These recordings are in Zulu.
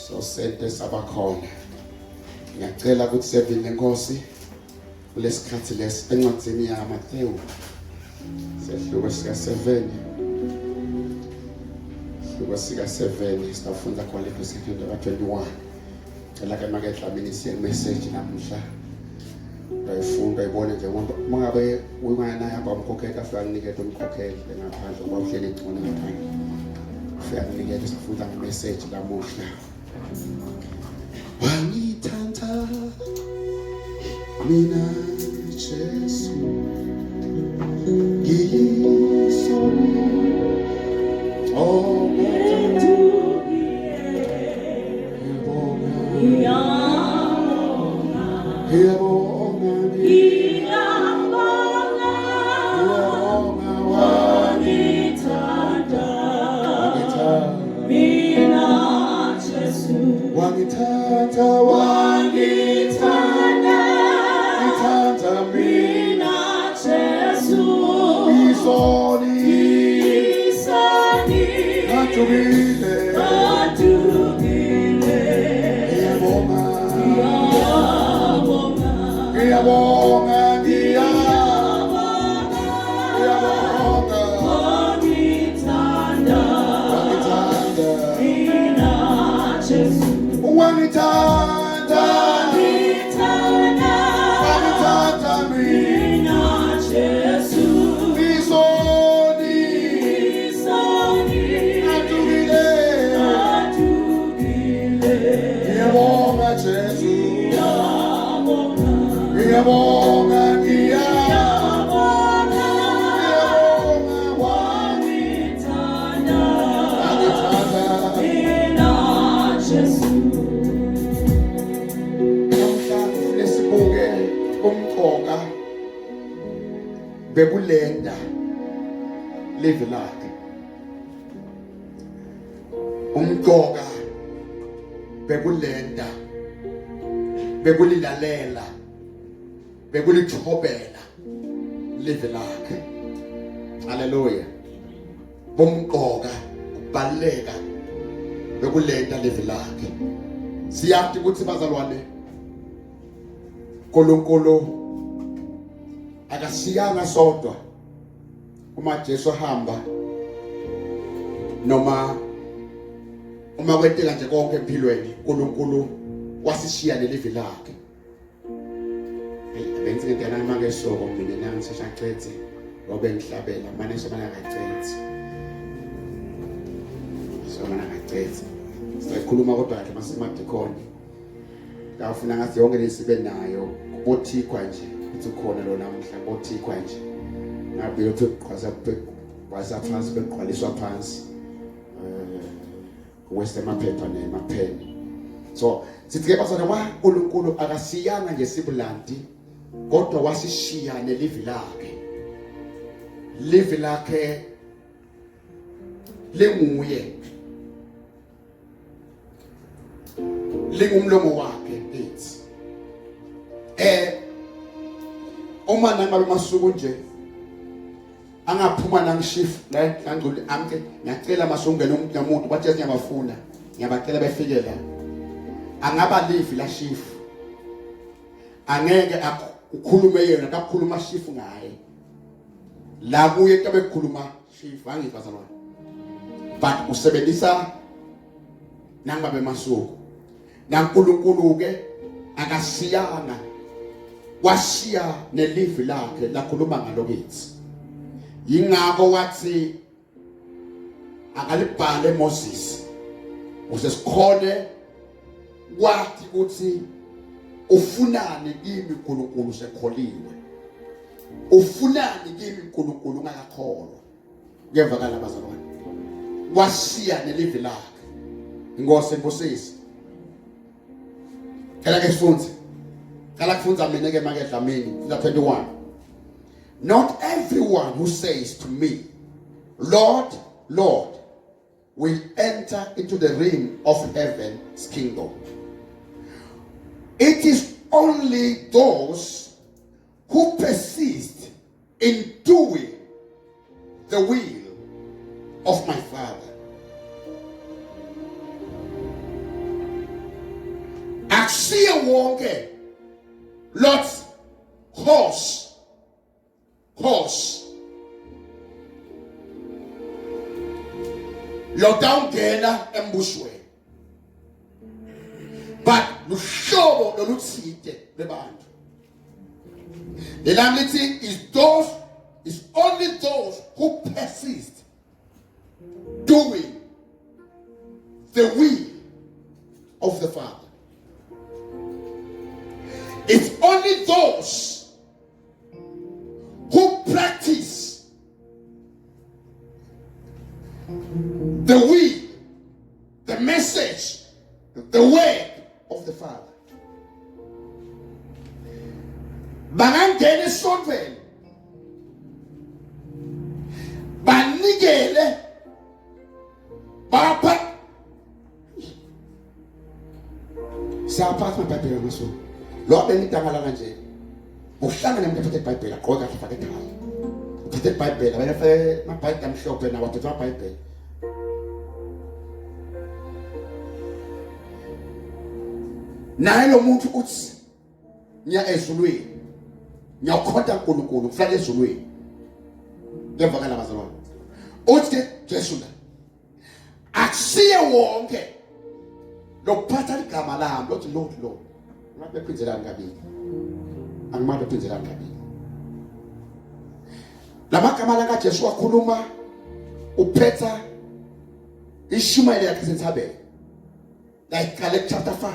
So sente sabakhona. Ngiyacela ukuthi sevile Nkosi kulesikhathi lesi encwadzini yaMathewu. Sehluko sika 7. Hluko sika 7 sitafunda khona ephesini 21. Cela ke make dlamini siye message namuhla. Bayifunda ibone nje umuntu mangabe uyingana yaba umkhokheli afika kunikeza umkhokheli ngaphandle ngoba uhleli egcona ngaphandle. Ufika kunikeza sifunda ngemessage lamuhla. Wangithanda mina Jesu ngisoni oh bekulenda live lakhe umqoka bekulenda bekulilalela bekulithobela live lakhe. Haleluya. Bomqoka ukubaleka bekulenda live lakhe. Siyathi ukuthi bazalwane nkulunkulu akasiyanga sodwa uma Jesu hamba noma uma kwenteka nje konke empilweni uNkulunkulu wasishiya lelivi lakhe. Benze ngena manje soko mina nangisashaqethe ngoba ngihlabela manje somana ngacethe. Somana ngacethe. Sikhuluma kodwa ke masimadikoni. Ngafuna ngathi yonke lesibe nayo kubothikwa nje. Uthi khona lo namhla bothikwa nje ngabe uthi kwasa phansi beqhwaliswa phansi wese maphepha nemapheni. So sithi ke basana uNkulunkulu akasiyanga nje sibulandi kodwa wasishiya nelivi lakhe. Livi lakhe lenguye lingumlomo wakhe ethi uma nangabe masuku nje angaphuma nangishift la ngangculi amke ngiyacela masungena umuntu nomuntu bathi ngiyabafuna ngiyabacela befike la angaba live la shift angeke ukukhulume yena akakhuluma shift ngaye la kuye kabe kukhuluma shift angifazalwana but usebenzisa nangabe masuku naNkulunkulu ke akasiyana washiya nelivi lakhe lakhuluma ngalo kithi. Yingakho wathi akalibhale Moses usesikhone wathi ukuthi ufunani kimi uNkulunkulu sekholiwe ufunani kimi uNkulunkulu ungakakholwa. Kuyevakala bazalwane washiya nelivi lakhe. Inkosi enkosisi kala ke sifunze kala kufunza mina ke make dlamini 21. Not everyone who says to me, Lord, Lord, will enter into the realm of heaven's kingdom. It is only those who persist in doing the will of my Father. wonke Lot's horse lodawungena embushweni but luhlobo loluthide lebantu the lamb is only those who persist doing the will of the Father. It's only those who practice the will, the message, the word of the Father. Bangangena esontweni banikele bapha siyaphatha iBhayibheli ngosuku lo benidangala kanje uhlangane umuntu ophethe iBhayibheli agqoka kahle afake ekhaya uphethe iBhayibheli abanye afake amabhayibheli amhlophe nawo aphethe amabhayibheli naye lo muntu uthi nya ezulwini nyakhonta uNkulunkulu ufaka ezulwini ngevakala bazalwane uthi Jesu la akusiye wonke lokuphatha igama lami lothi Lord ngabe phinzelani kabili angimanje phinzelani kabili lamagama la kaJesu akhuluma uphetha ishumayela yakhe senthabeni like chapter 5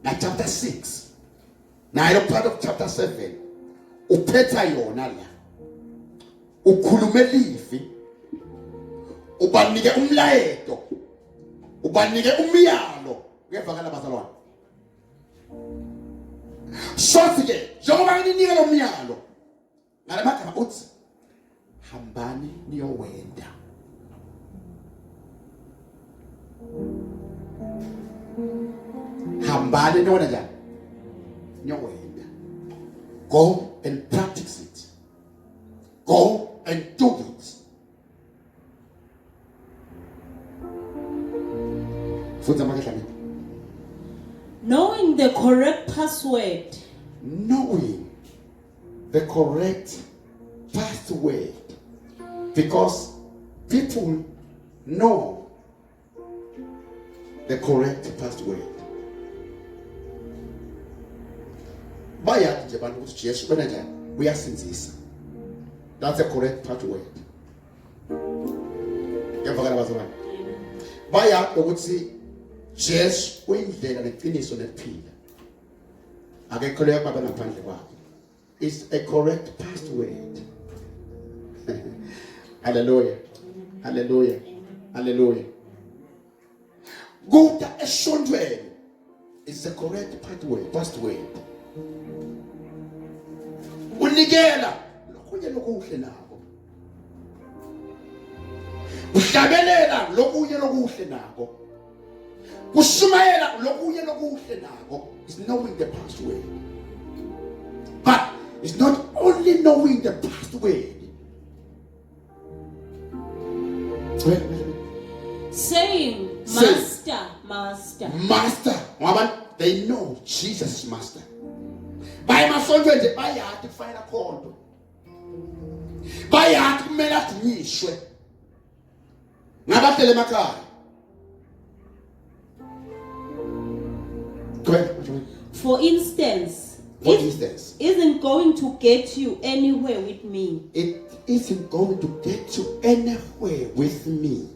na chapter 6 na part of chapter 7 uphetha yona la ukhulume livi ubanike umlayeto ubanike umyalo ngevakala bazalwane sothi ke njengoba nginika lo myalo ngalamagama uthi hambani niyowenda hambani niyowenda njani niyowenda go and practice it go and do it futhi amakhahla knowing the correct password. Knowing the correct password. Because people know the correct password. Bayathi nje abantu ukuthi Jesu wena njani uyasinzisa. That's the correct password. Ngevakala bazalwane. Bayathi ukuthi Jesu uyindlela neqiniso nephila. Akekho leyo baba ngaphandle kwakhe. It's a correct password. Hallelujah. Hallelujah. Hallelujah. Kuda esontweni is the correct password. Unikela lokunye lokuhle nako. Uhlabelela lokunye lokuhle nako. Kushumayela lokunye lokuhle nako is knowing the password. But it's not only knowing the password. Saying, Master. Master. They know Jesus is Master. By my son, they have to find a call. By have to make that niche. Never tell them a car. For instance, isn't going to get you anywhere with me. It isn't going to get you anywhere with me.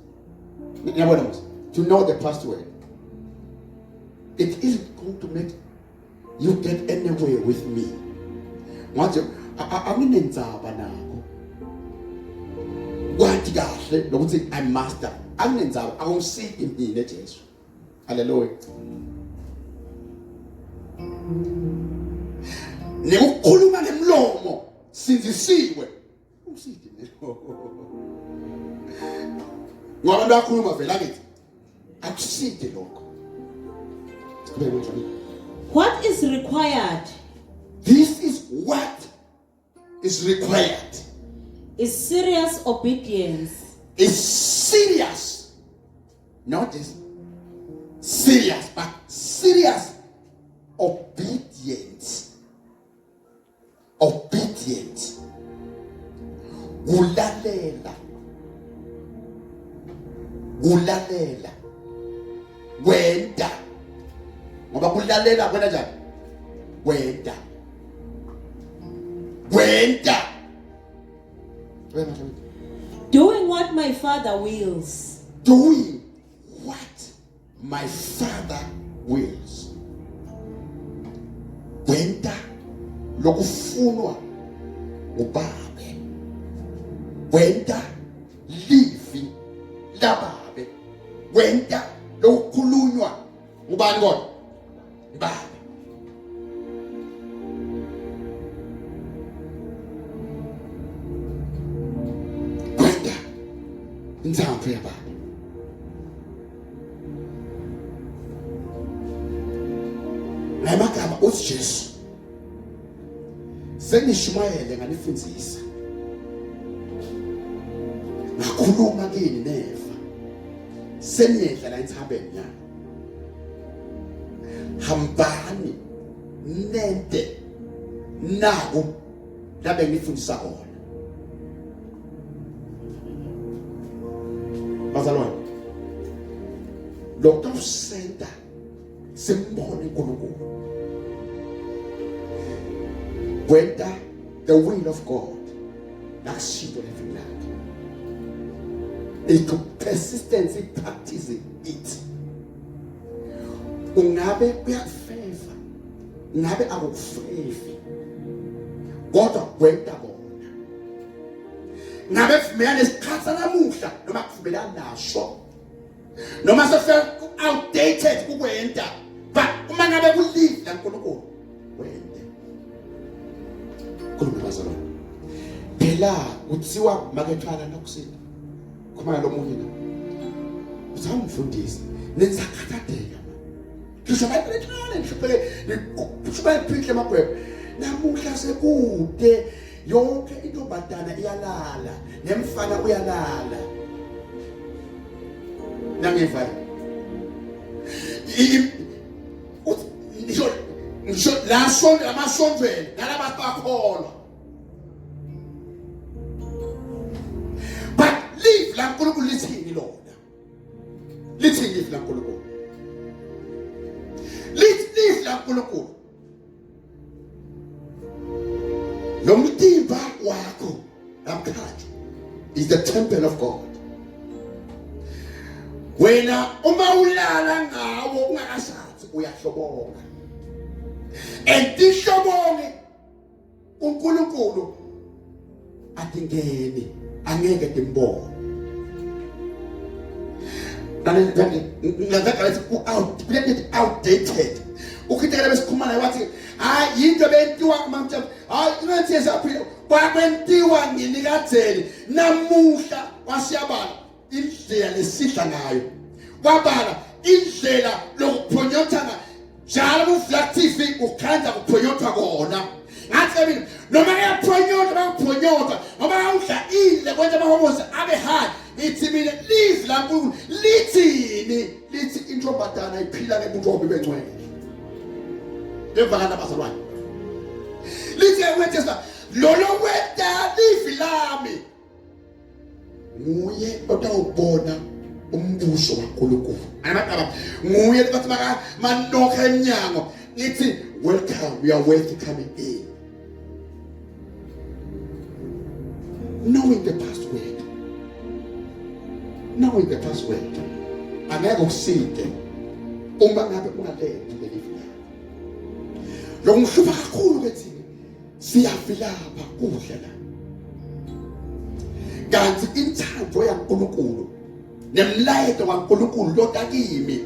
To know the password. It isn't going to make you get anywhere with me. I'm master. I will see in me. Hallelujah. Nekukhuluma ngemlomo sinzisiwe usidi ngoba abantu akhuluma vela ngithi akuside lokho. What is required? This is what is required. Is serious obedience. Is serious. Not just serious, but serious obedient. Obedient. Ulalela. Ulalela. Wenda. Ngoba kulalela kwena njani? Wenda. Wenda. Doing what my Father wills. Doing what my Father wills. Wenda lokufunwa ubabe. Wenda living lababe. Wenda lokukhulunywa ubani kodwa? Babe. Wenda intsambo yababe. Ngamagama uthi Jesu sengishumayele nganifundzisa ngakhuluma kini neva seniyedla la inthabeni yami hambani nente naku labe ngifundisa khona bazalwane lokho kusenta simbone uNkulunkulu wenda the will of God nakushinto living lakhe into persistence practicing it ungabe uyakufeva ngabe akukufevi kodwa wenda bona ngabe vumela nesikhathi namuhla noma kuvumela nasho noma sefika outdated kukwenda but uma ngabe kulive la uNkulunkulu wende kulungazalwa phela kuthiwa makethwana nokusini khona lo munye na uzamfundisa nensakhathadeka kisho bayithethelana ngihluphe ngihluphe phikhle amagwebo namuhla sekude yonke intombazana iyalala nemfana uyalala nangeva ngisho la sonke amasonveni nalaba bakholwa but live la uNkulunkulu lithini lona lithini live la uNkulunkulu live la uNkulunkulu lo mtimba wakho namkhanje is the temple of God. Wena uma ulala ngawo ungakasathi uyahlobonga endihlobonge uNkulunkulu atingeni angeke timbone outdated ukhitekela besikhumana wathi hayi yinto bentiwa manje hayi ngathi esaphila kwakwentiwa ngini kadzeni namuhla wasiyabala indlela lesidla ngayo wabala indlela lokuphonyotha njalo uflactive ukhanda kuphonyotha kona ngathi mina noma yaphonyotha bakuphonyotha ngoba udla ile kwenza amahomosi abe hard ithi mina live la uNkulunkulu lithini lithi intombazana iphila ngebuntombi bengcwele levakana bazalwane lithi kwethesa lolo wenda live lami nguye otawubona umbuso kaNkulunkulu anamagama nguye bathi maka manokha eminyango ngithi welcome, we are worthy coming in knowing the password angeke usinde uma ngabe ungalengi lelifa lo ngihlupa kakhulu bethi siyavilapha kuhle la kanti inthando yaNkulunkulu nemlayelo kaNkulunkulu lotakimi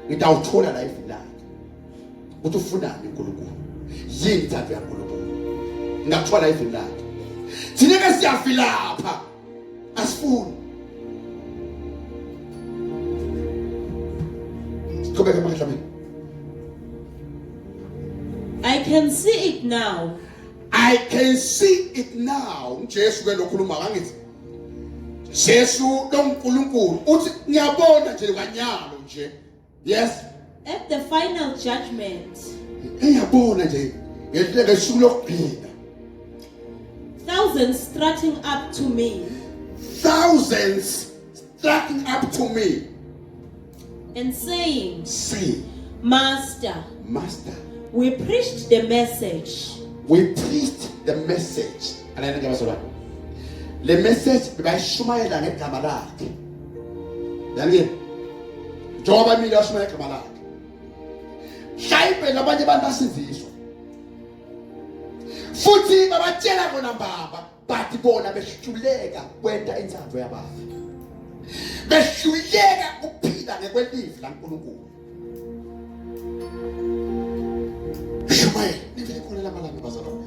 ngidawuthola la evilapha uthi ufunani uNkulunkulu yini inthando yaNkulunkulu ngathola evilapha thina ke siyavilapha asifuni kubeka manje I can see it now. I can see it now. Jesu ke lokhuluma ngithi Jesu loNkulunkulu uthi ngiyabona nje kanyalo nje. Yes. At the final judgment. Eyabona nje ngehleke suku lokugcina. Thousands strutting up to me Thousands starting up to me and saying, say, Master, Master, we preached the message. we preached the message. And I know the message by Shumayela ngegama lakhe. Yani njengoba mina Shumayela ngegama lakhe. Shayipe labanye abantu basiziswa. Futhi babatshela kona baba bathi bona behluleka kwenta inzandvo yabafa. Behluleka ukuphila ngekwelifa laNkulunkulu. Shumayela nivele khona lamalanga bazalwane.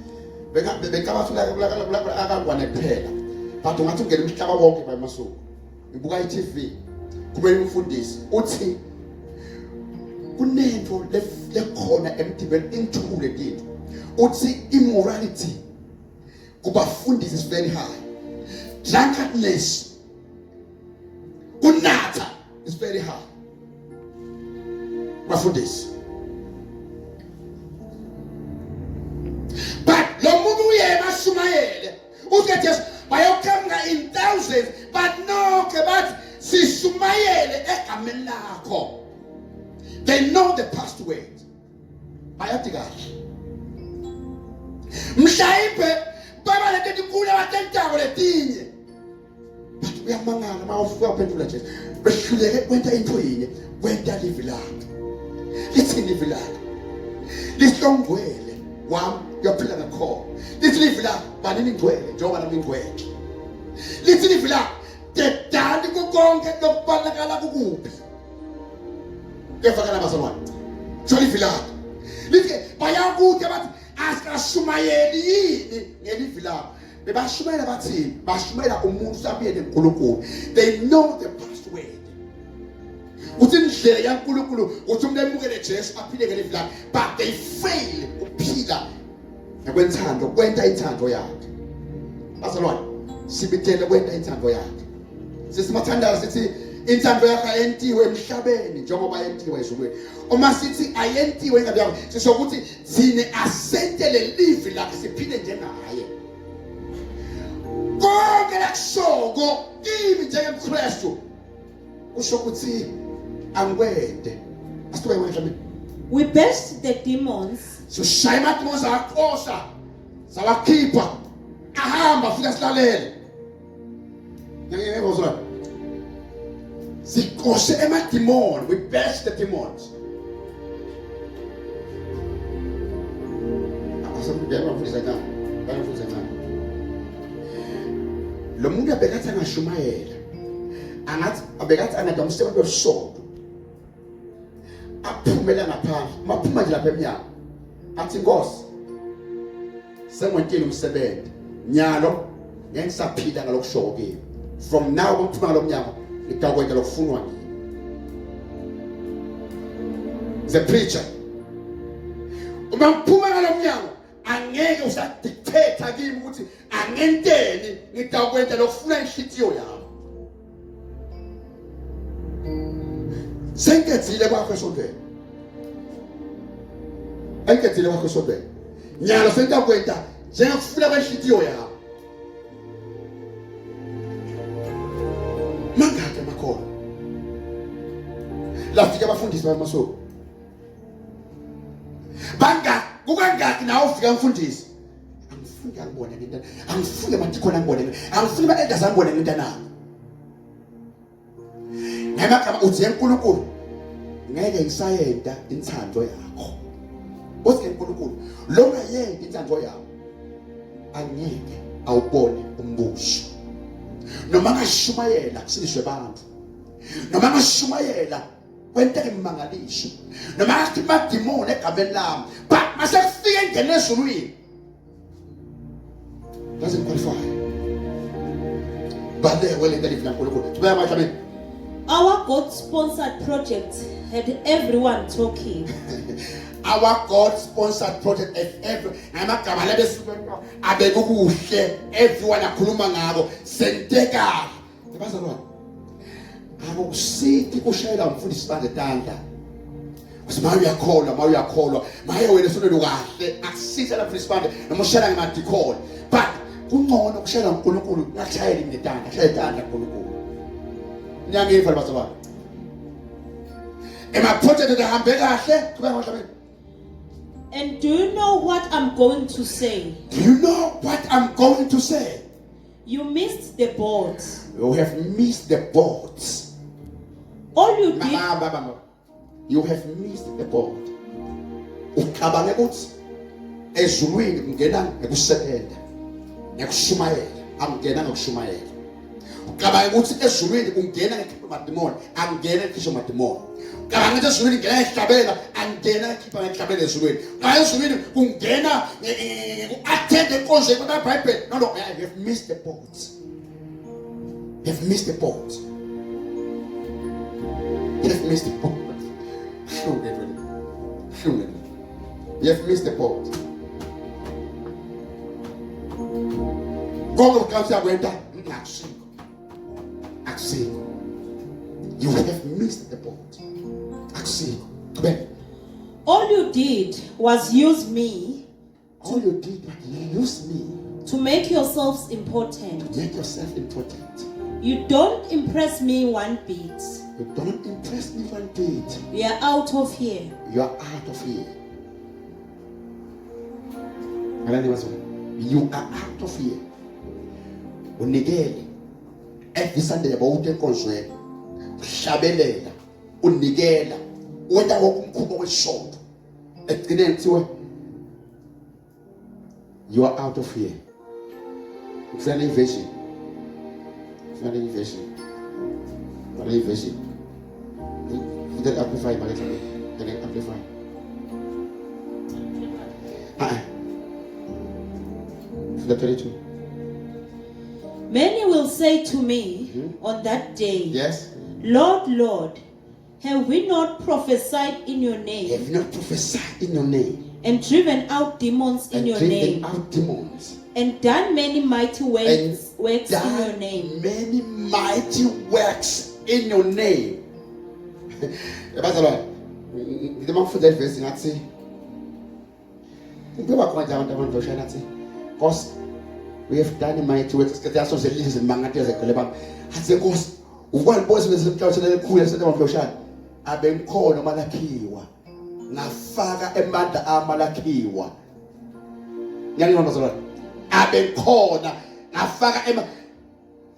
Bekabafika akakwane kuphela. But ungathi ungena umhlaba wonke bayimasuku. Ngibuka iTV. Kube umfundisi uthi kunento lekhona emdibeni inthule kinto. Uthi immorality kubafundisi is very high. Drunkenness kunatha is very high. Bafundisi. But lo muntu uyema Shumayele uthi just bayokamga in thousands but no but si Shumayele egameni lakho. They know the past ways. Bayathi kahle. Mshayiphe baba leti kula batentawo letinye. But uyamangala mawufika uphendula nje. Behluleke kwenta into yinye, kwenta live lakhe. Lithi live lakhe. Lihlongwele wami uyaphila ngakho. Lithi live lakhe banini ngcwele njengoba nami ngcwele. Lithi live lakhe dedani kukonke lokubalakala kukuphi. Kefakala bazalwane. Joli vilaka. Lithi bayakude bathi asashumayeli yini ngelivi lakho. Bebashumayela bathi bashumayela umuntu sabiyele uNkulunkulu. They know the past way. Uthi indlela yaNkulunkulu uthi umuntu emukele Jesu aphile ngelivi lakhe but they fail ukuphila ngokwenthando kwenta inthando yakhe. Bazalwane sibitele kwenta inthando yakhe. Sesimathandaza sithi inthando yakhe ayentiwe emhlabeni njengoba yentiwe ezulwini. Uma sithi ayentiwe engabe yakho sisho ukuthi thine asentele livi lakhe siphile njengaye. Konke lakushoko kimi njengemKristu usho ukuthi angikwede. Asithiwe wena mina. We banished the demons So shaya amademons akhosa sawakhipha ahamba fika silalele. Ngiyezwa. Sikoshe emademon, we bash the demons. Asambiyama mfundisa kana. Bayamfundisa kana. Lo muntu abekathi angashumayela. Angathi abekathi angathi umsebenzi wesonto. Aphumela ngaphandle, maphuma nje lapha eminyango. Athi Nkosi sengwentile umsebenzi. Nyalo ngeke ngisaphila ngalokushoko kimi. From now ukuphuma ngalomnyango ngidakwenza lokufunwa ngini. The preacher. Uma ngiphuma ngalomnyango angeke usadictate kimi ukuthi angenteni ngidakwenza lokufuna inhliziyo yami. Sengenzile kwakho esontweni. Engenzile kwakho esontweni. Nyalo sendakwenda njengokufuna kwenhliziyo yami. Mangaka makhono. Lafika abafundisi bamasoko. Kukangaki nawe ufika umfundisi. Angifuni ngibone ngento. Angifuni manje khona ngibone. Angifuni ba-elders angibone ngento nami. Ngemagama uthi enkulunkulu ngeke ngisayenda inthando yakho. Uthi enkulunkulu lo ngayenda inthando yakho angeke awubone umbuso. Noma ngashumayela kusiliswe abantu. Noma ngashumayela kwenta imangalisho. Noma ngathi madimoni egameni lami. But mase kufika ingene ezulwini. Doesn't qualify. But there well in the living uNkulunkulu. Our God-sponsored project had everyone talking. Our God-sponsored project amagama labesibonto abekuhle everyone akhuluma ngabo senteka. Bazalwane. Akusithi kushayela umfundisi bangetanda. Uma uyakholwa maye wena sonelo kahle akusisa la principal noma ushela ngadi call but kungcono kushela uNkulunkulu ngashayela inetanda shaya itanda uNkulunkulu nyangiva bazaba project ehambe kahle kuba ngahlabeni. And do you know what I'm going to say? Do you know what I'm going to say? You missed the boat. You have missed the boat. All you did. You have missed the boat. Ucabange ukuthi ezulwini kungena ngekusebenza ngekushumayela angena ngokushumayela. Ucabange ukuthi ezulwini kungena ngekhipha amademoni angena ngekhipha amademoni. Ucabange ukuthi ezulwini kungena ngehlabela angena ngekhipha ngehlabela ezulwini. Ucabange ezulwini kungena attend enkonzo yeBhayibheli. No, you have missed the boat. You have missed the boat. You have missed the boat. You have missed the boat. God comes here when that you have missed the boat. All you did was use me. All you did was use me to make yourselves important. To make yourself important. You don't impress me one bit. You don't impress me one bit. You are out of here. You are out of here. You are out of here. Unikele. Every Sunday about enkonzweni. Shabelela. Unikela. Wenda wokumkhumba weshonto. Ekugcineni kuthiwe you are out of here. Ufuna invasion. Ufuna invasion. Ufuna invasion. You can amplify, Can you amplify? The 22. Many will say to me on that day, yes, Lord, Lord, have we not prophesied in your name? Have you not prophesied in your name? And driven out demons in your name? Out demons. And done many mighty works in your name? Many mighty works in your name. Because we have done mighty works. That's what the leaders in Mangati as a Kalebam. I say, because one boy is the church and the cool and of Yoshan. I've been called a Malakiwa. Nafaga Emanda Malakiwa. I've been called Nafaga Emma.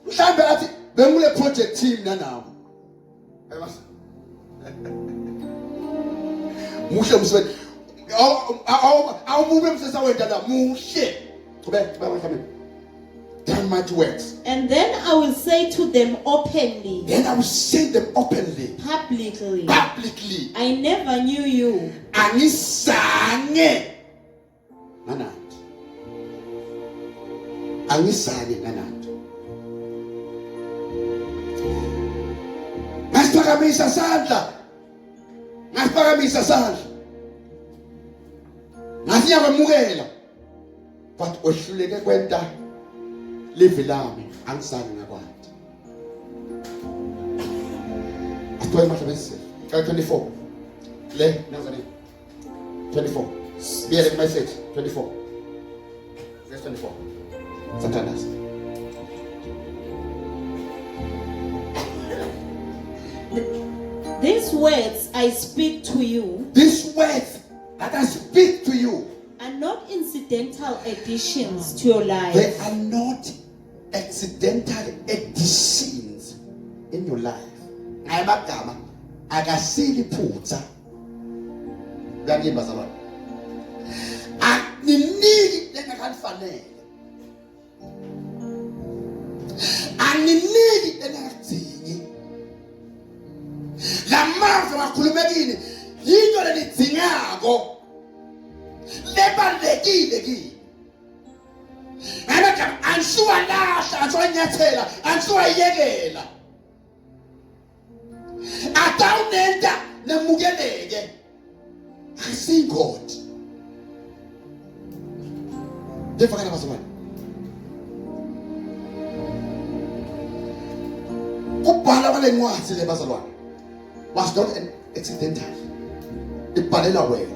Shabbat, then we'll project team now. Musham said, our movement is our dada, Mushe. Done mighty works. And then I will say to them openly. Publicly. I never knew you. Anisane. Ngasipakamisa sandla. Ngasiya kwamukela. But ohluleke kwenta live lami angisani ngakwathi. Asithola mahlabesi. 24. Le nazani. 24. Be the message 24. Verse 24. Satanas. These words I speak to you. These words that I speak to you are not incidental additions to your life. They are not accidental additions in your life. Ayamagama akasili phutha. Ngiyimba zalwa. Aniniki lengakanifanele. Aniniki lengakadzingi. Lamazwi wakhulumekile yinto lenidzingako. Lebalekile kimi. Ngabagama ansuwa lahla, ansuwa nyathela, ansuwa yekela. Atawunenta nemukeleke. I see God. Ndifakela bazalwane. Kubhala kwale ncwadi le bazalwane was not an accidental. ukubhalela wena.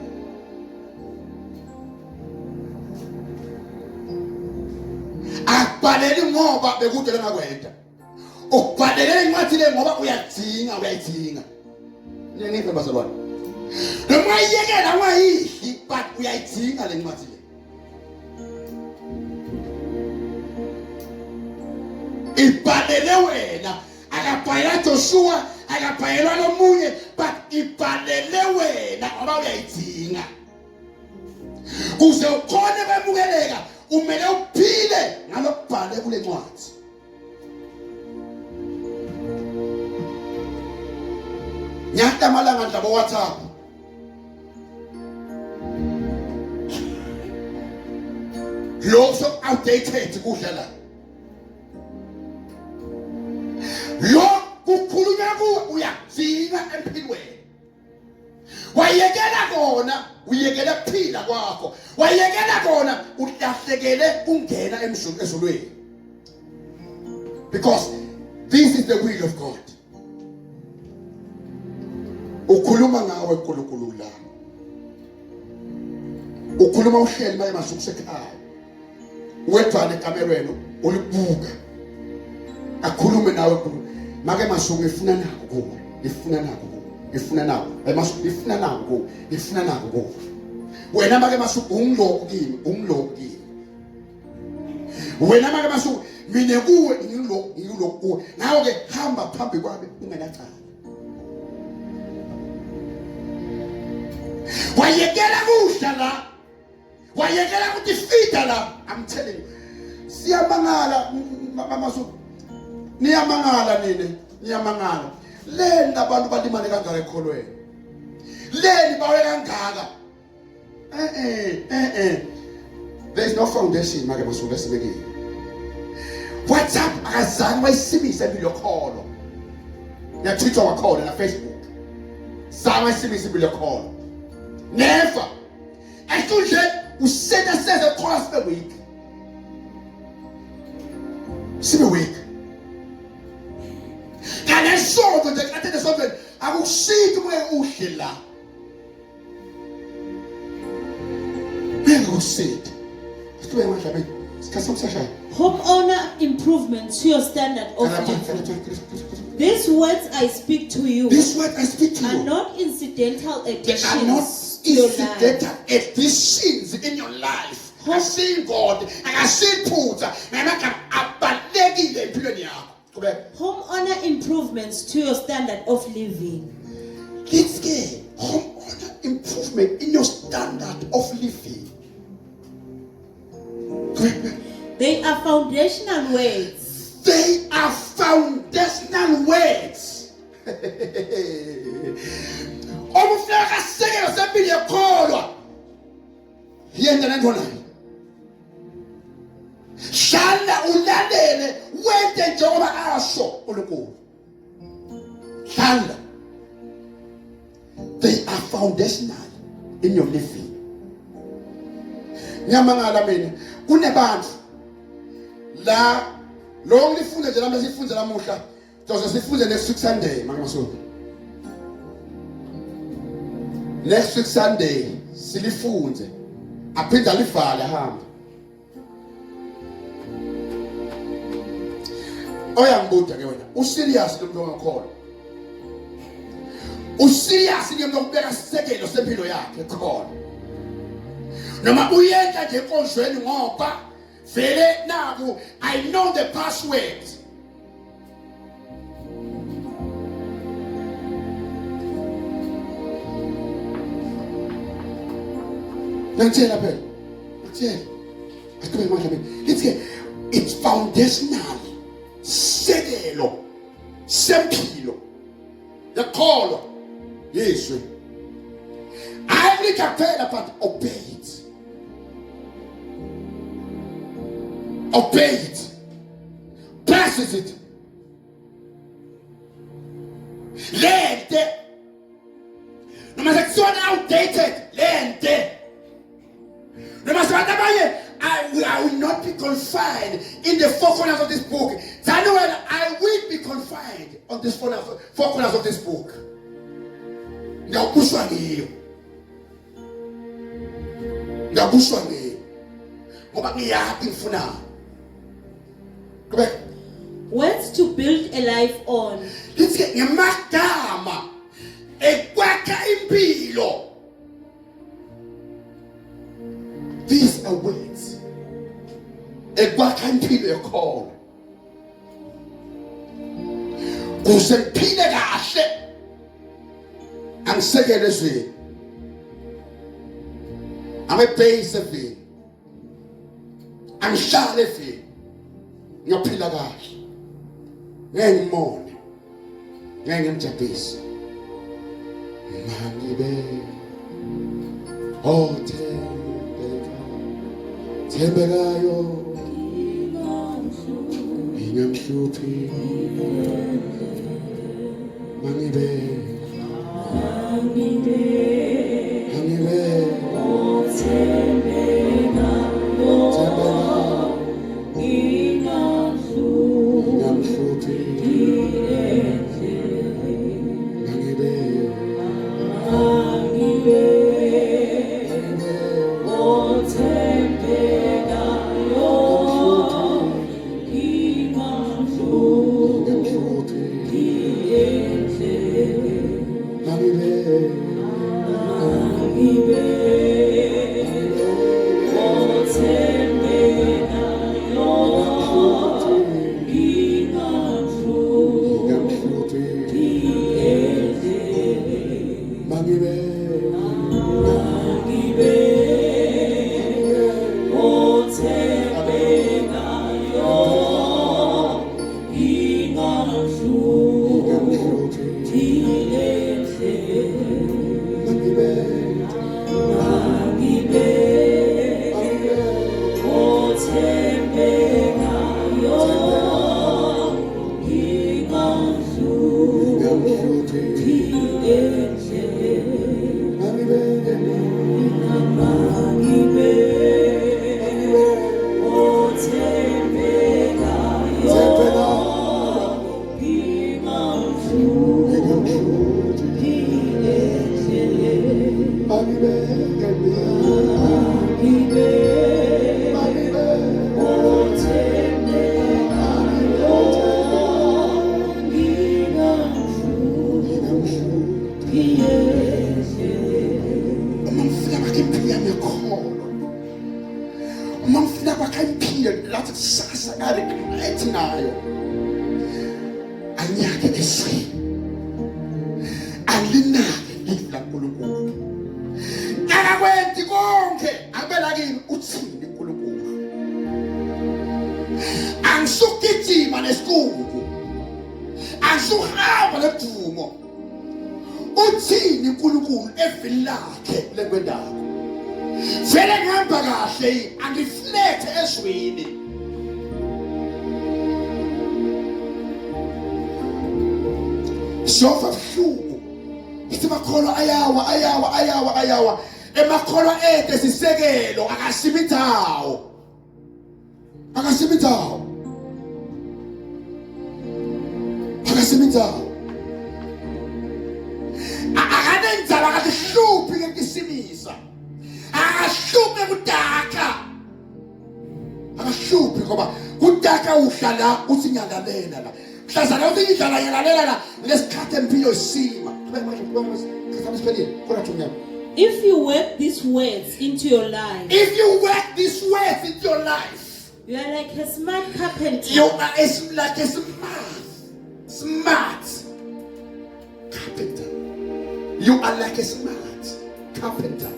Akubhaleli ngoba bekudele ngakwenda. Ukubhalela incwadi le ngoba uyayidinga. Niyangiphe bazalwane. Noma iyekela ungayidli but uyayidinga le ncwadi le. Ibhalele wena, akabhalela Joshua, akabhalelwa nomunye, but ibhalele wena ngoba uyayidinga. Kuze ukhone bemukeleka, umele uphile ngalokubhale kule ncwadi. Nyata malanga ndaba WhatsApp. Lo so outdated kudlala. Lo kukhulunywa kuwe uyadinga empilweni. Wayekela kona uyekela kuphila kwakho. Wayekela kona ulahlekele ungena ezulwini. Because this is the will of God. Ukhuluma ngawe uNkulunkulu la. Ukhuluma uhleli maye masuku sekhaya. Wedwana ekamerweni ulibuka. Akhulume nawe kulo. Make masuku ngifuna nako kuwe. Ngifuna nako. Masuku ngifuna nako kuwe. Wena make masuku ungiloko kimi. Wena make masuku mina kuwe ngiloko kuwe. Nawe ke hamba phambi kwami ungenacala. Wayekela kuhlala. Wayekela kutifita la. I'm telling you. Siyamangala masuku. Niyamangala nini? Niyamangala. Lena abantu balimane kangaka ekholweni. Leni bawe kangaka. There is no foundation make masuku esibekile. WhatsApp akazange wayisibise impilo yokholo. Na Twitter wakhona na Facebook. Zange wayisibise impilo yokholo. Never. Actually, we said that says across the week. See me week. Can I show that I tell something? I will see to where Ushila. Where will see it? Homeowner improvement to your standard of living. These words I speak to you. Are not incidental additions. Additions in your life. I see God. I see put. Homeowner improvements to your standard of living. Let's get homeowner improvement in your standard of living. They are foundational words. They are foundational words. Omufaka sekelo sempilo yakholwa. Yenda nantona. Hlala ulalele wente njengoba asho uNkulunkulu. Hlala. They are foundational in your living. Nyamangala mina kunebantu la lo ngifunde nje namhlanje sifunde namuhla Jozo sifunde next week Sunday mangamasonto. Next week Sunday silifunze aphinda livale hamba. Oyambuda ke wena userious lo muntu ongakholwa. Userious ke muntu obeka sisekelo sempilo yakhe khona. Noma uyenza nje enkonzweni ngoba vele naku I know the password. Nantshela phela. Nantshela. Let's get it's foundational. Sekelo sempilo. Yakholwa Yesu. Ayikaphela but obey it. Obey it. Practice it. Lente. Noma sekuthiwa outdated. Lente. Noma sekuthiwa I will not be confined in the four corners of this book. Daniel, I will be confined on this four corners of this book. Now, push on you. ngiyabuswa ngini ngoba ngiyazi ngifuna kube Words to build a life on. lithi ngemagama ekwakha impilo. These are words ekwakha impilo yakho kuze ngiphile kahle angisekele ezweni amebhayisi evini angihlale evini ngiyaphila kahle ngeke ngimone ngeke ngimjabulise mangibe thembekayo ingamhluphi mangibe angisukugijima nesikuku angisuhamba ledumo uthini uNkulunkulu evini lakhe lekwendaba vele ngihamba kahle angiflethe ezweni sofa buhlungu ithi makholwa ayawa emakholwa ethe sisekelo akasimithawo akanenzala akahluphi ngekisimisa akahluphi kudaka akahluphi ngoba kudaka uhlala uthi ngiyalalela la mhlazana uthi ngidlala ngiyalalela la lesikhathe impilo isima if you work these words into your life, you are like a smart carpenter. You are like a smart carpenter. You are like a smart carpenter,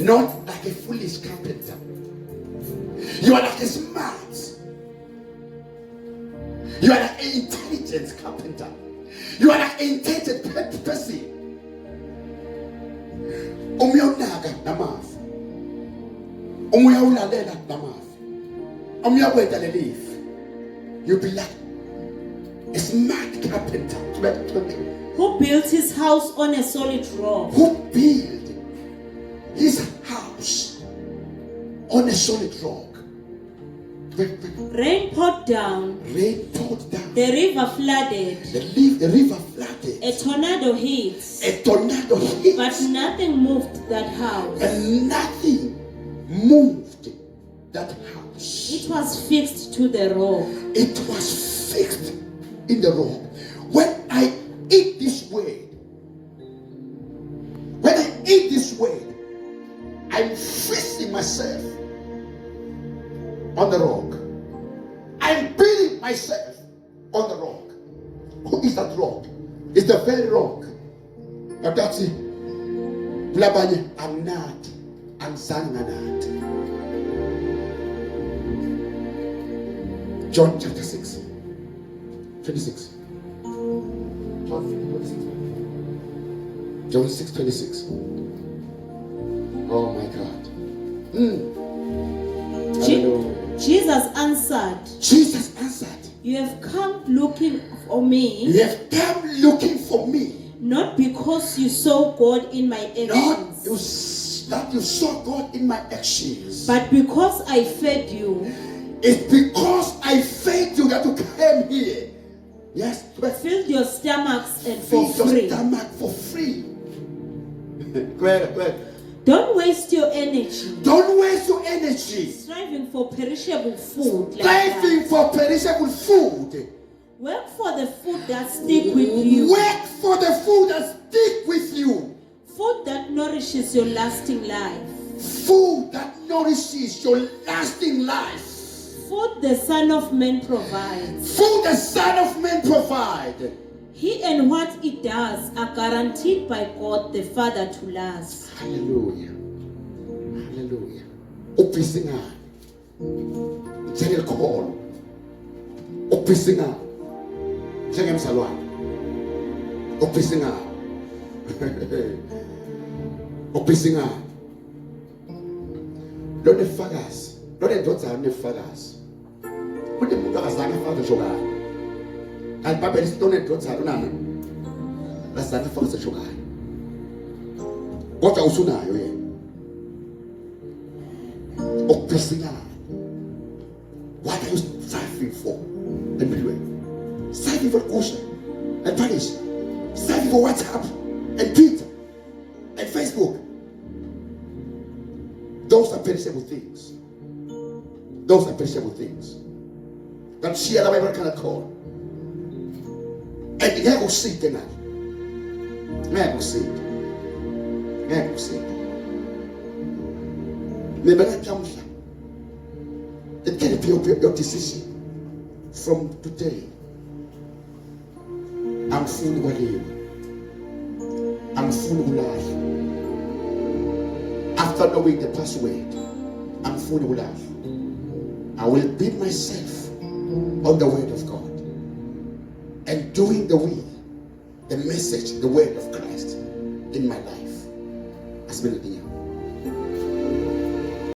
not like a foolish carpenter. You are like a smart. You are like an intelligent carpenter. You are like an intelligent person. Umyonaga namazi. Umuyawulalela namazi. Umuyaweta lelifi. You'll be like a smart carpenter. Who built his house on a solid rock? Who built his house on a solid rock? Rain poured down. Rain poured down. The river flooded. The river flooded. A tornado hit. A tornado hit. But nothing moved that house. And nothing moved that house. It was fixed to the rock. It was fixed in the rock. When I eat this word, I'm fixing myself on the rock. I'm building myself on the rock. Who is that rock? It's the very rock. But that's it. I'm not. I'm not. John chapter 6. 26. John 6, 26. Oh my God. Jesus answered. Jesus answered. You have come looking for me. You have come looking for me. Not because you saw God in my actions. Not you saw God in my actions. But because I fed you. It's because I fed you that you came here. Yes. Filled your stomachs and for free. Fill your stomach for free. Go ahead. Don't waste your energy. Don't waste your energy. Striving for perishable food. Striving for perishable food. Work for the food that stick with you. Work for the food that stick with you. Food that nourishes your lasting life. Food that nourishes your lasting life. Food the Son of Man provides. Food the Son of Man provides. He and what it does are guaranteed by God the Father to last. Hallelujah. Hallelujah. Opisinga. Njenge call. Opisinga. Njenge msalwana. Opisinga. Opisinga. Lone fakazi. Lone ndodza nefakazi. Kune muntu akazana fakazi jogana. Kanti babeli sitone ndodza unana. Akazana fakazi jogana. Kodwa usunayo yena. Okuphesina. What are you striving for? Empilweni. Striving for Kusha and Punish. Striving for WhatsApp and Twitter and Facebook. Those are perishable things. Those are perishable things. That share the Bible cannot call. And you have to see it tonight. You have to see it. You have to see it. Maybe that comes. It can be your decision. From today, I'm full of life. I'm full of life. After knowing the password, I'm full of life. I will build myself on the word of God and doing the will, the message, the word of Christ in my life. As many things.